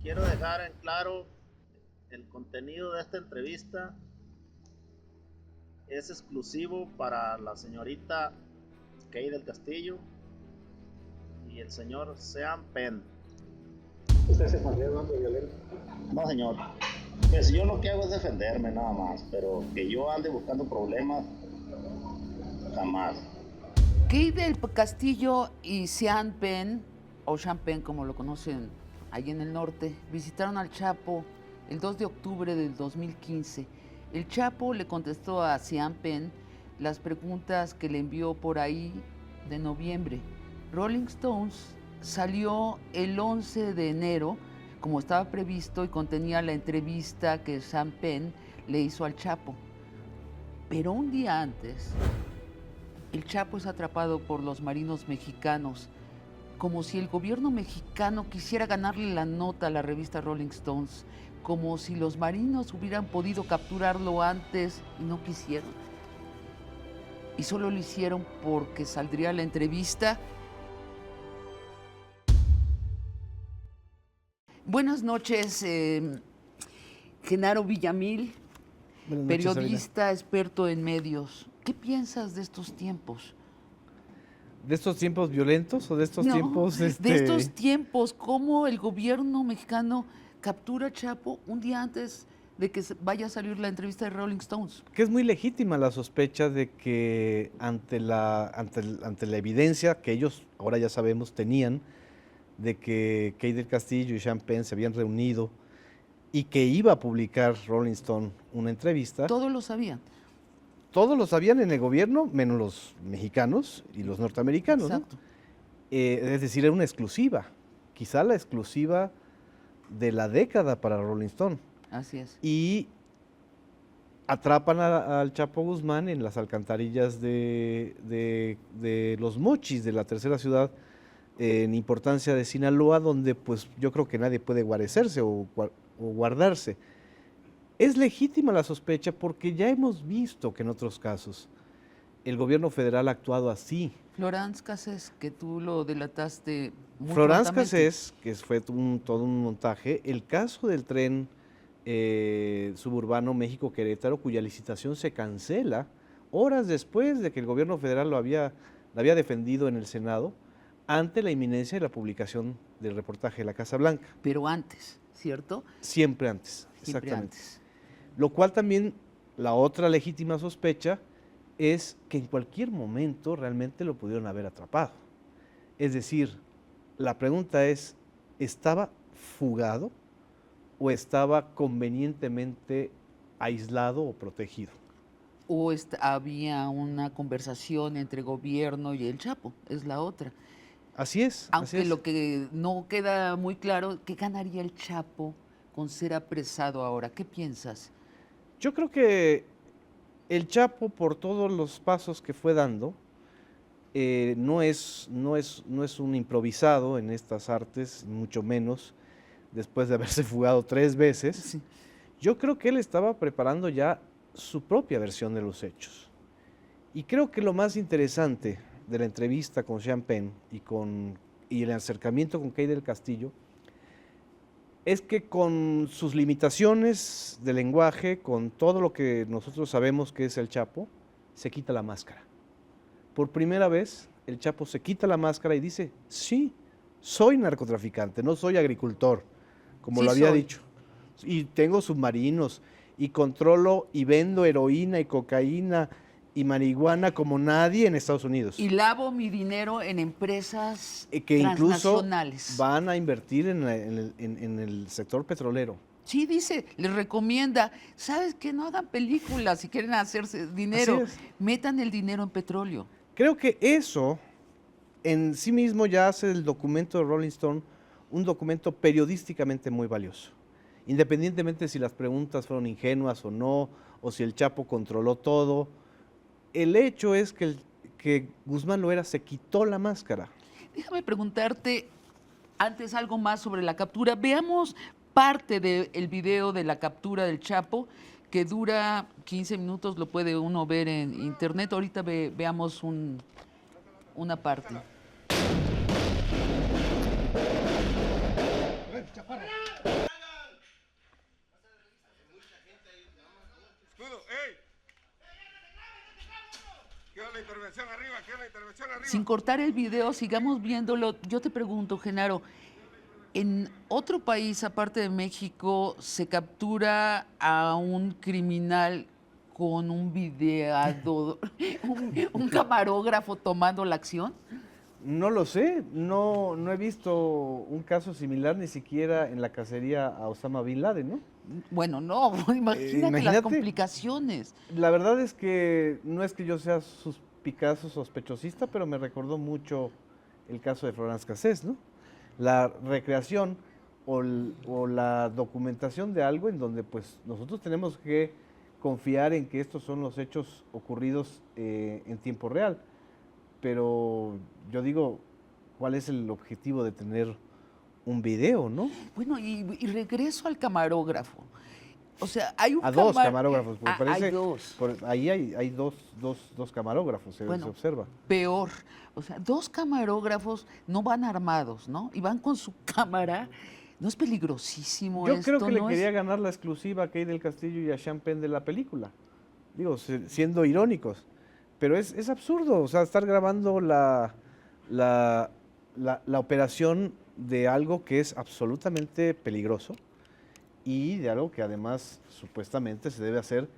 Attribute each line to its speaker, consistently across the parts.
Speaker 1: Quiero dejar en claro el contenido de esta entrevista es exclusivo para la señorita Kay del Castillo y el señor Sean Penn.
Speaker 2: ¿Usted se considera un hombre violento?
Speaker 1: No, señor. Pues yo lo que hago es defenderme nada más, pero que yo ande buscando problemas, jamás.
Speaker 3: Kay del Castillo y Sean Penn, o Sean Penn como lo conocen ahí en el norte, visitaron al Chapo el 2 de octubre del 2015. El Chapo le contestó a Sean Penn las preguntas que le envió por ahí de noviembre. Rolling Stones salió el 11 de enero, como estaba previsto, y contenía la entrevista que Sean Penn le hizo al Chapo. Pero un día antes, el Chapo es atrapado por los marinos mexicanos, como si el gobierno mexicano quisiera ganarle la nota a la revista Rolling Stones, como si los marinos hubieran podido capturarlo antes y no quisieron. Y solo lo hicieron porque saldría la entrevista. Buenas noches, Genaro Villamil,
Speaker 4: Buenas noches,
Speaker 3: periodista,
Speaker 4: Sabina.
Speaker 3: experto en medios. ¿Qué piensas de estos tiempos?
Speaker 4: ¿De estos tiempos violentos o de estos tiempos?
Speaker 3: De estos tiempos, cómo el gobierno mexicano captura a Chapo un día antes de que vaya a salir la entrevista de Rolling Stones.
Speaker 4: Que es muy legítima la sospecha de que ante la evidencia que ellos, ahora ya sabemos, tenían, de que Kay del Castillo y Sean Penn se habían reunido y que iba a publicar Rolling Stone una entrevista.
Speaker 3: Todos lo sabían.
Speaker 4: Todos lo sabían en el gobierno, menos los mexicanos y los norteamericanos.
Speaker 3: Exacto.
Speaker 4: ¿No? Es decir, era una exclusiva, quizá la exclusiva de la década para Rolling Stone.
Speaker 3: Así es.
Speaker 4: Y atrapan al Chapo Guzmán en las alcantarillas de Los Mochis, de la tercera ciudad en importancia de Sinaloa, donde pues yo creo que nadie puede guarecerse o guardarse. Es legítima la sospecha porque ya hemos visto que en otros casos el gobierno federal ha actuado así.
Speaker 3: Florence Cassés, que tú lo delataste muy
Speaker 4: Florence
Speaker 3: prontamente.
Speaker 4: Cassés, que fue todo un montaje, el caso del tren suburbano México-Querétaro, cuya licitación se cancela horas después de que el gobierno federal la había defendido en el Senado, ante la inminencia de la publicación del reportaje de la Casa Blanca.
Speaker 3: Pero antes, ¿cierto?
Speaker 4: Siempre antes,
Speaker 3: Siempre
Speaker 4: exactamente.
Speaker 3: antes.
Speaker 4: Lo cual también, la otra legítima sospecha es que en cualquier momento realmente lo pudieron haber atrapado. Es decir, la pregunta es, ¿estaba fugado o estaba convenientemente aislado o protegido?
Speaker 3: O había una conversación entre gobierno y el Chapo, es la otra.
Speaker 4: Así es.
Speaker 3: Aunque
Speaker 4: así es.
Speaker 3: lo que no queda muy claro, ¿qué ganaría el Chapo con ser apresado ahora? ¿Qué piensas?
Speaker 4: Yo creo que el Chapo, por todos los pasos que fue dando, no es un improvisado en estas artes, mucho menos después de haberse fugado 3 veces.
Speaker 3: Sí.
Speaker 4: Yo creo que él estaba preparando ya su propia versión de los hechos. Y creo que lo más interesante de la entrevista con Sean Penn y el acercamiento con Kay del Castillo es que con sus limitaciones de lenguaje, con todo lo que nosotros sabemos que es el Chapo, se quita la máscara. Por primera vez, el Chapo se quita la máscara y dice, sí, soy narcotraficante, no soy agricultor, como
Speaker 3: Sí
Speaker 4: lo había
Speaker 3: soy.
Speaker 4: dicho. Y tengo submarinos, y controlo y vendo heroína y cocaína y marihuana como nadie en Estados Unidos.
Speaker 3: Y lavo mi dinero en empresas
Speaker 4: Que incluso
Speaker 3: transnacionales.
Speaker 4: van a invertir en el sector petrolero.
Speaker 3: Sí, dice, les recomienda, ¿sabes qué? No hagan películas si quieren hacerse dinero.
Speaker 4: Así es.
Speaker 3: Metan el dinero en petróleo.
Speaker 4: Creo que eso en sí mismo ya hace del documento de Rolling Stone un documento periodísticamente muy valioso. Independientemente si las preguntas fueron ingenuas o no, o si el Chapo controló todo, el hecho es que Guzmán Loera se quitó la máscara.
Speaker 3: Déjame preguntarte antes algo más sobre la captura. Veamos parte del video de la captura del Chapo, que dura 15 minutos, lo puede uno ver en internet. Ahorita veamos una parte.
Speaker 5: Escudo, ¡ey! Quiero la intervención arriba, quiero la intervención arriba.
Speaker 3: Sin cortar el video, sigamos viéndolo. Yo te pregunto, Genaro, ¿en otro país, aparte de México, se captura a un criminal con un videador, un camarógrafo tomando la acción?
Speaker 4: No lo sé, no he visto un caso similar ni siquiera en la cacería a Osama Bin Laden, ¿no?
Speaker 3: Bueno, no, imagínate las
Speaker 4: imagínate.
Speaker 3: complicaciones.
Speaker 4: La verdad es que no es que yo sea suspicaz o sospechosista, pero me recordó mucho el caso de Florence Cassés, ¿no? La recreación o la documentación de algo en donde pues nosotros tenemos que confiar en que estos son los hechos ocurridos en tiempo real. Pero yo digo, ¿cuál es el objetivo de tener un video, no?
Speaker 3: Bueno, y regreso al camarógrafo. O sea, hay un
Speaker 4: A dos camarógrafos, porque parece.
Speaker 3: hay dos.
Speaker 4: Ahí hay dos camarógrafos, se
Speaker 3: Bueno,
Speaker 4: observa.
Speaker 3: Peor. O sea, dos camarógrafos no van armados, ¿no? Y van con su cámara. ¿No es peligrosísimo
Speaker 4: Yo
Speaker 3: esto?
Speaker 4: creo que le
Speaker 3: ¿No
Speaker 4: quería
Speaker 3: es?
Speaker 4: ganar la exclusiva a Kay del Castillo y a Sean Penn de la película. Digo, siendo irónicos. Pero es absurdo, o sea, estar grabando la operación de algo que es absolutamente peligroso y de algo que además supuestamente se debe hacer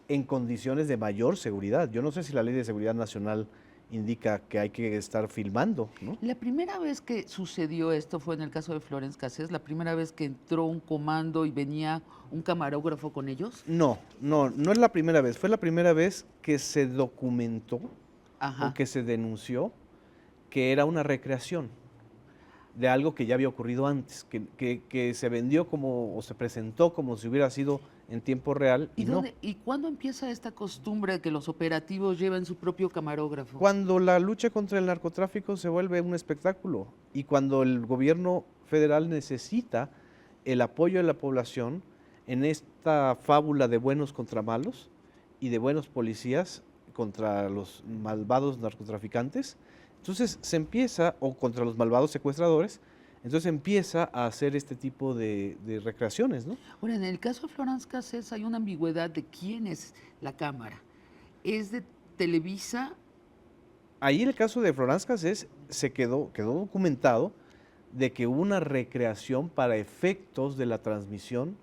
Speaker 4: en condiciones de mayor seguridad. Yo no sé si la Ley de Seguridad Nacional indica que hay que estar filmando, ¿no?
Speaker 3: La primera vez que sucedió esto fue en el caso de Florence Cassés, la primera vez que entró un comando y venía un camarógrafo con ellos.
Speaker 4: No es la primera vez, fue la primera vez que se documentó
Speaker 3: Ajá.
Speaker 4: o que se denunció que era una recreación de algo que ya había ocurrido antes, que se vendió como o se presentó como si hubiera sido en tiempo real y no.
Speaker 3: ¿Y cuándo empieza esta costumbre de que los operativos lleven su propio camarógrafo?
Speaker 4: Cuando la lucha contra el narcotráfico se vuelve un espectáculo y cuando el gobierno federal necesita el apoyo de la población en esta fábula de buenos contra malos y de buenos policías contra los malvados narcotraficantes, entonces se empieza, o contra los malvados secuestradores, entonces empieza a hacer este tipo de recreaciones, ¿no?
Speaker 3: Ahora, en el caso de Florence Cassés hay una ambigüedad de quién es la cámara. ¿Es de Televisa?
Speaker 4: Ahí el caso de Florence Cassés quedó documentado de que hubo una recreación para efectos de la transmisión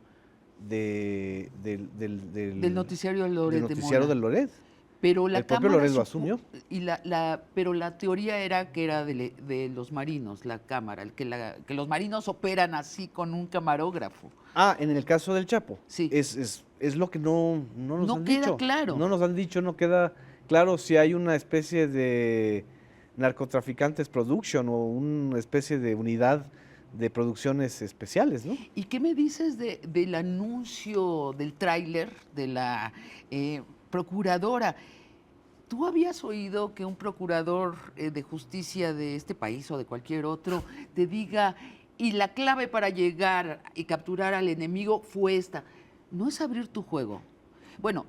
Speaker 4: del
Speaker 3: Del noticiario de Loret de
Speaker 4: noticiario
Speaker 3: Mola.
Speaker 4: de Loret.
Speaker 3: Pero la
Speaker 4: El propio
Speaker 3: cámara
Speaker 4: Loret lo asumió.
Speaker 3: Pero la teoría era que era de los marinos, la cámara, que los marinos operan así con un camarógrafo.
Speaker 4: En el caso del Chapo.
Speaker 3: Sí.
Speaker 4: Es lo que no nos
Speaker 3: No
Speaker 4: han
Speaker 3: queda
Speaker 4: dicho.
Speaker 3: claro.
Speaker 4: No nos han dicho, no queda claro si hay una especie de narcotraficantes production o una especie de unidad de producciones especiales, ¿no?
Speaker 3: ¿Y qué me dices del anuncio del tráiler de la procuradora? ¿Tú habías oído que un procurador de justicia de este país o de cualquier otro te diga, y la clave para llegar y capturar al enemigo fue esta? No es abrir tu juego. Bueno,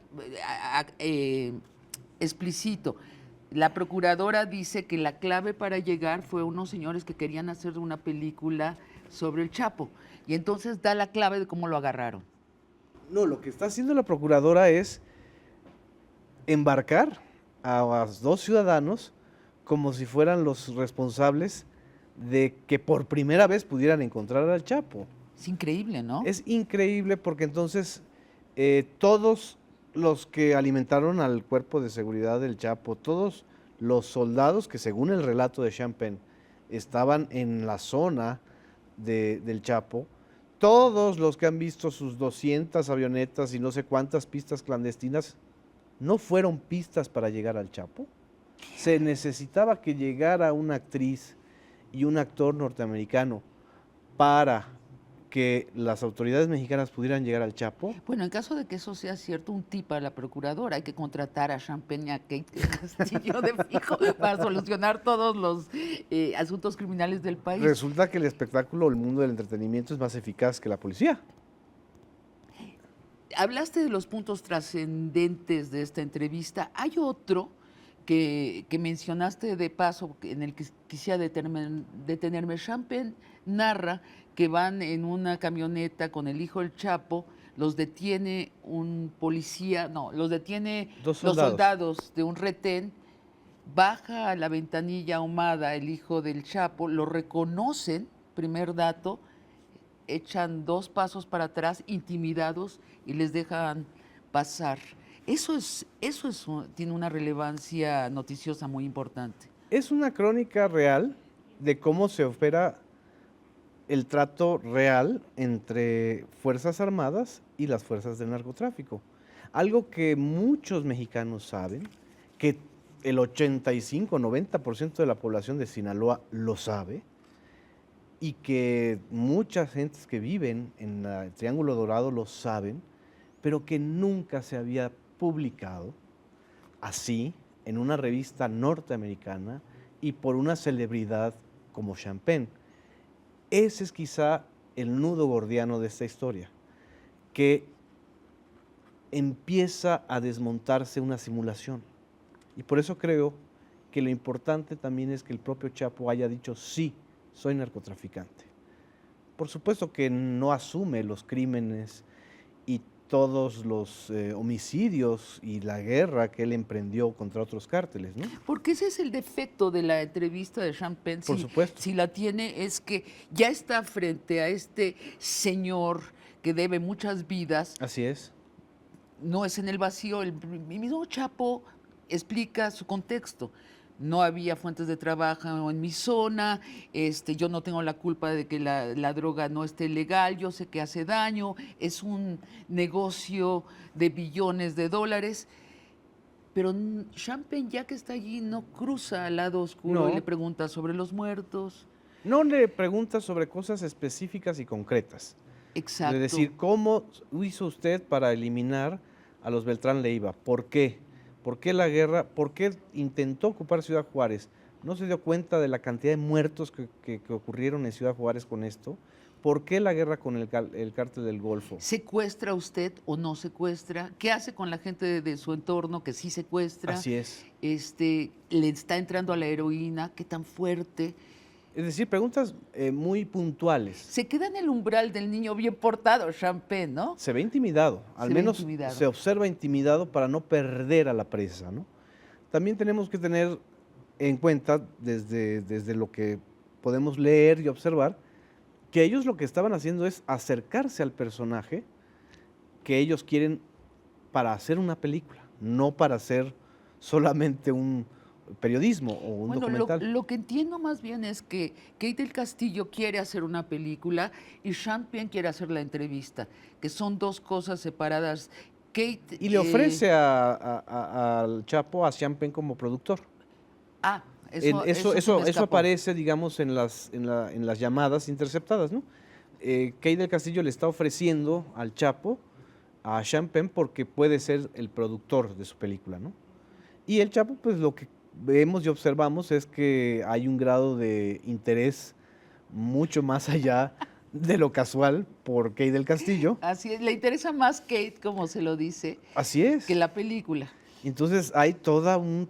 Speaker 3: explicito. La procuradora dice que la clave para llegar fue unos señores que querían hacer una película sobre el Chapo. Y entonces da la clave de cómo lo agarraron.
Speaker 4: No, lo que está haciendo la procuradora es embarcar a los dos ciudadanos como si fueran los responsables de que por primera vez pudieran encontrar al Chapo.
Speaker 3: Es increíble, ¿no?
Speaker 4: Es increíble porque entonces todos los que alimentaron al cuerpo de seguridad del Chapo, todos los soldados que según el relato de Sean Penn estaban en la zona del Chapo, todos los que han visto sus 200 avionetas y no sé cuántas pistas clandestinas, no fueron pistas para llegar al Chapo. Se necesitaba que llegara una actriz y un actor norteamericano para que las autoridades mexicanas pudieran llegar al Chapo.
Speaker 3: Bueno, en caso de que eso sea cierto, un tip a la procuradora, hay que contratar a Sean Penn y a Kate Castillo de fijo para solucionar todos los asuntos criminales del país.
Speaker 4: Resulta que el espectáculo, el mundo del entretenimiento es más eficaz que la policía.
Speaker 3: Hablaste de los puntos trascendentes de esta entrevista. Hay otro que mencionaste de paso, en el que quisiera detenerme. Champagne narra que van en una camioneta con el hijo del Chapo, los detiene un policía, no, los detiene
Speaker 4: Dos
Speaker 3: los
Speaker 4: soldados.
Speaker 3: soldados de un retén, baja a la ventanilla ahumada el hijo del Chapo, lo reconocen, primer dato, echan 2 pasos para atrás, intimidados, y les dejan pasar. Tiene una relevancia noticiosa muy importante.
Speaker 4: Es una crónica real de cómo se opera el trato real entre Fuerzas Armadas y las fuerzas del narcotráfico. Algo que muchos mexicanos saben, que el 85-90% de la población de Sinaloa lo sabe, y que muchas gentes que viven en el Triángulo Dorado lo saben, pero que nunca se había publicado así en una revista norteamericana y por una celebridad como Champagne. Ese es quizá el nudo gordiano de esta historia, que empieza a desmontarse una simulación. Y por eso creo que lo importante también es que el propio Chapo haya dicho sí, soy narcotraficante. Por supuesto que no asume los crímenes y todos los homicidios y la guerra que él emprendió contra otros cárteles, ¿no?
Speaker 3: Porque ese es el defecto de la entrevista de Champagne.
Speaker 4: Por supuesto.
Speaker 3: Si la tiene, es que ya está frente a este señor que debe muchas vidas.
Speaker 4: Así es.
Speaker 3: No es en el vacío. El mismo Chapo explica su contexto. No había fuentes de trabajo en mi zona, yo no tengo la culpa de que la droga no esté legal, yo sé que hace daño, es un negocio de billones de dólares, pero Champagne, ya que está allí, no cruza al lado oscuro
Speaker 4: No.
Speaker 3: y le pregunta sobre los muertos.
Speaker 4: No le pregunta sobre cosas específicas y concretas.
Speaker 3: Exacto.
Speaker 4: Es decir, ¿cómo hizo usted para eliminar a los Beltrán Leiva? ¿Por qué? ¿Por qué la guerra? ¿Por qué intentó ocupar Ciudad Juárez? ¿No se dio cuenta de la cantidad de muertos que ocurrieron en Ciudad Juárez con esto? ¿Por qué la guerra con el cártel del Golfo?
Speaker 3: ¿Secuestra usted o no secuestra? ¿Qué hace con la gente de su entorno que sí secuestra?
Speaker 4: Así es.
Speaker 3: ¿Le está entrando a la heroína? ¿Qué tan fuerte?
Speaker 4: Es decir, preguntas muy puntuales.
Speaker 3: Se queda en el umbral del niño bien portado, Champagne, ¿no?
Speaker 4: Se ve intimidado, al
Speaker 3: Se ve
Speaker 4: menos
Speaker 3: intimidado.
Speaker 4: se observa intimidado para no perder a la presa, ¿no? También tenemos que tener en cuenta, desde lo que podemos leer y observar, que ellos lo que estaban haciendo es acercarse al personaje que ellos quieren para hacer una película, no para hacer solamente un periodismo o un
Speaker 3: Bueno,
Speaker 4: documental.
Speaker 3: lo que entiendo más bien es que Kate del Castillo quiere hacer una película y Champagne quiere hacer la entrevista, que son dos cosas separadas. Kate,
Speaker 4: Y le ofrece al Chapo a Champagne como productor.
Speaker 3: Eso se me escapó.
Speaker 4: Aparece, digamos, en las llamadas interceptadas, ¿no? Kate del Castillo le está ofreciendo al Chapo a Champagne porque puede ser el productor de su película, ¿no? Y el Chapo, pues lo que vemos y observamos es que hay un grado de interés mucho más allá de lo casual por Kate del Castillo.
Speaker 3: Así es, le interesa más Kate, como se lo dice,
Speaker 4: Así es.
Speaker 3: que la película.
Speaker 4: Entonces hay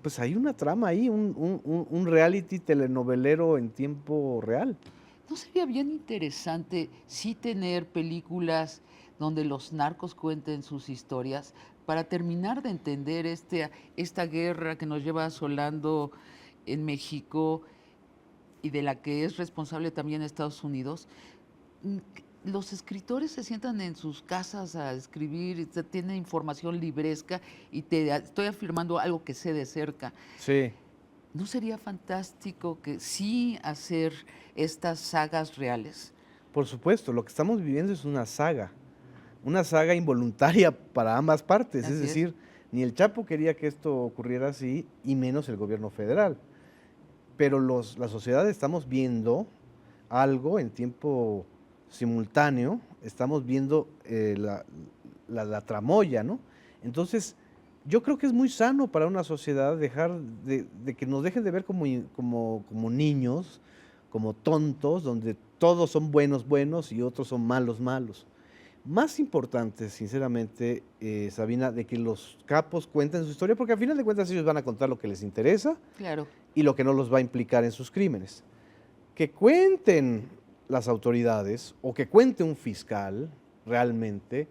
Speaker 4: pues hay una trama ahí, un reality telenovelero en tiempo real.
Speaker 3: ¿No sería bien interesante sí tener películas donde los narcos cuenten sus historias para terminar de entender esta guerra que nos lleva asolando en México y de la que es responsable también Estados Unidos? Los escritores se sientan en sus casas a escribir, tienen información libresca y te estoy afirmando algo que sé de cerca.
Speaker 4: Sí.
Speaker 3: ¿No sería fantástico que sí hacer estas sagas reales?
Speaker 4: Por supuesto, lo que estamos viviendo es una saga involuntaria para ambas partes.
Speaker 3: Así
Speaker 4: Es
Speaker 3: es.
Speaker 4: decir, ni el Chapo quería que esto ocurriera así, y menos el gobierno federal. Pero la sociedad estamos viendo algo en tiempo simultáneo, estamos viendo la tramoya, ¿no? Entonces, yo creo que es muy sano para una sociedad dejar de que nos dejen de ver como niños, como tontos, donde todos son buenos y otros son malos. más importante, sinceramente, Sabina, de que los capos cuenten su historia, porque al final de cuentas ellos van a contar lo que les interesa
Speaker 3: Claro.
Speaker 4: y lo que no los va a implicar en sus crímenes. Que cuenten las autoridades o que cuente un fiscal realmente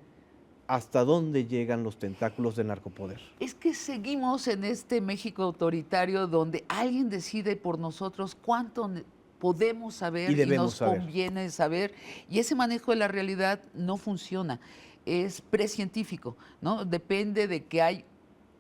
Speaker 4: hasta dónde llegan los tentáculos del narcopoder.
Speaker 3: Es que seguimos en este México autoritario donde alguien decide por nosotros cuánto podemos saber
Speaker 4: Y
Speaker 3: y
Speaker 4: debemos
Speaker 3: nos
Speaker 4: saber.
Speaker 3: conviene saber, y ese manejo de la realidad no funciona, es precientífico, ¿no? Depende de que hay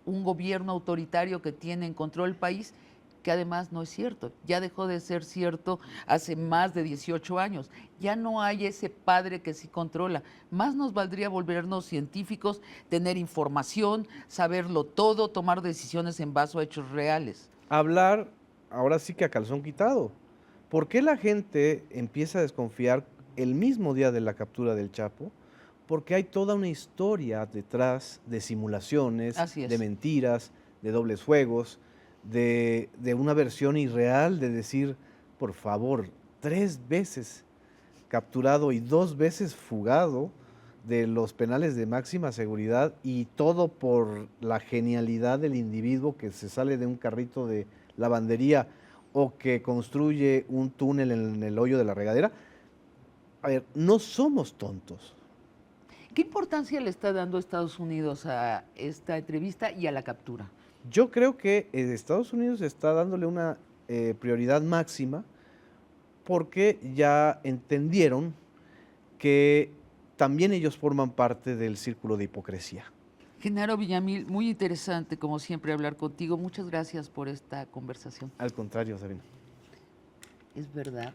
Speaker 3: un gobierno autoritario que tiene en control el país, que además no es cierto, ya dejó de ser cierto hace más de 18 años, ya no hay ese padre que sí controla, más nos valdría volvernos científicos, tener información, saberlo todo, tomar decisiones en base a hechos reales.
Speaker 4: Hablar ahora sí que a calzón quitado. ¿Por qué la gente empieza a desconfiar el mismo día de la captura del Chapo? Porque hay toda una historia detrás de simulaciones,
Speaker 3: Así es.
Speaker 4: de mentiras, de dobles juegos, de una versión irreal de decir, por favor, 3 veces capturado y 2 veces fugado de los penales de máxima seguridad, y todo por la genialidad del individuo que se sale de un carrito de lavandería o que construye un túnel en el hoyo de la regadera. A ver, no somos tontos.
Speaker 3: ¿Qué importancia le está dando Estados Unidos a esta entrevista y a la captura?
Speaker 4: Yo creo que Estados Unidos está dándole una prioridad máxima porque ya entendieron que también ellos forman parte del círculo de hipocresía.
Speaker 3: Genaro Villamil, muy interesante como siempre hablar contigo. Muchas gracias por esta conversación.
Speaker 4: Al contrario, Sabina.
Speaker 3: Es verdad.